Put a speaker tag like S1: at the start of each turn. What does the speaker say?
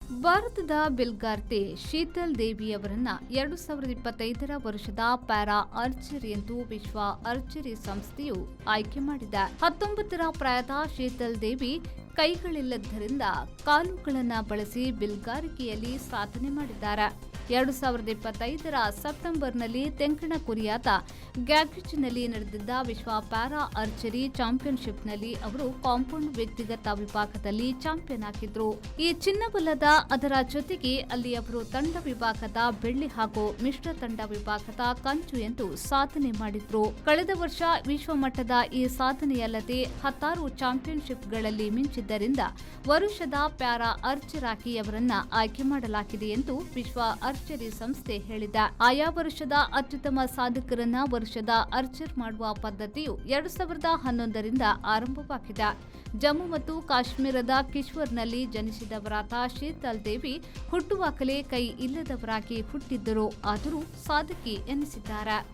S1: ಭಾರತದ ಬಿಲ್ಗಾರ್ತೆ ಶೀತಲ್ ದೇವಿ ಅವರನ್ನ 2025 ವರ್ಷದ ಪ್ಯಾರಾ ಆರ್ಚರಿ ಎಂದು ವಿಶ್ವ ಆರ್ಚರಿ ಸಂಸ್ಥೆಯು ಆಯ್ಕೆ ಮಾಡಿದೆ. 19 ಪ್ರಾಯದ ಶೀತಲ್ ದೇವಿ ಕೈಗಳಿಲ್ಲದ್ದರಿಂದ ಕಾಲುಗಳನ್ನು ಬಳಸಿ ಬಿಲ್ಗಾರಿಕೆಯಲ್ಲಿ ಸಾಧನೆ ಮಾಡಿದ್ದಾರೆ. 2025 ಸೆಪ್ಟೆಂಬರ್ನಲ್ಲಿ ತೆಂಕಣ ಕೊರಿಯಾದ ಗ್ಯಾಗ್ರಿಚ್ನಲ್ಲಿ ನಡೆದಿದ್ದ ವಿಶ್ವ ಪ್ಯಾರಾ ಆರ್ಚರಿ ಚಾಂಪಿಯನ್ಶಿಪ್ನಲ್ಲಿ ಅವರು ಕಾಂಪೌಂಡ್ ವ್ಯಕ್ತಿಗತ ವಿಭಾಗದಲ್ಲಿ ಚಾಂಪಿಯನ್ ಆಗಿದ್ರು. ಈ ಚಿನ್ನವಲ್ಲದ ಅದರ ಜೊತೆಗೆ ಅಲ್ಲಿ ಅವರು ತಂಡ ವಿಭಾಗದ ಬೆಳ್ಳಿ ಹಾಗೂ ಮಿಶ್ರ ತಂಡ ವಿಭಾಗದ ಕಂಚು ಎಂದು ಸಾಧನೆ ಮಾಡಿದ್ರು. ಕಳೆದ ವರ್ಷ ವಿಶ್ವ ಮಟ್ಟದ ಈ ಸಾಧನೆಯಲ್ಲದೆ 16 ಚಾಂಪಿಯನ್ಶಿಪ್ಗಳಲ್ಲಿ ಮಿಂಚಿದ್ದರಿಂದ ವರುಷದ ಪ್ಯಾರಾ ಆರ್ಚರ್ ಆಗಿ ಅವರನ್ನ ಆಯ್ಕೆ ಮಾಡಲಾಗಿದೆ ಎಂದು ವಿಶ್ವ ಆರ್ಚರಿ ಸಂಸ್ಥೆ ಹೇಳಿದೆ. ಆಯಾ ವರ್ಷದ ಅತ್ಯುತ್ತಮ ಸಾಧಕರನ್ನ ವರ್ಷದ ಆರ್ಚರ್ ಮಾಡುವ ಪದ್ಧತಿಯು 2011ರಿಂದ ಆರಂಭವಾಗಿದೆ. ಜಮ್ಮು ಮತ್ತು ಕಾಶ್ಮೀರದ ಕಿಶ್ವರ್ನಲ್ಲಿ ಜನಿಸಿದವರಾದ ಶೀತಲ್ ದೇವಿ ಹುಟ್ಟುವಾಗಲೇ ಕೈ ಇಲ್ಲದವರಾಗಿ ಹುಟ್ಟಿದ್ದರು. ಆದರೂ ಸಾಧಕಿ ಎನಿಸಿದ್ದಾರೆ.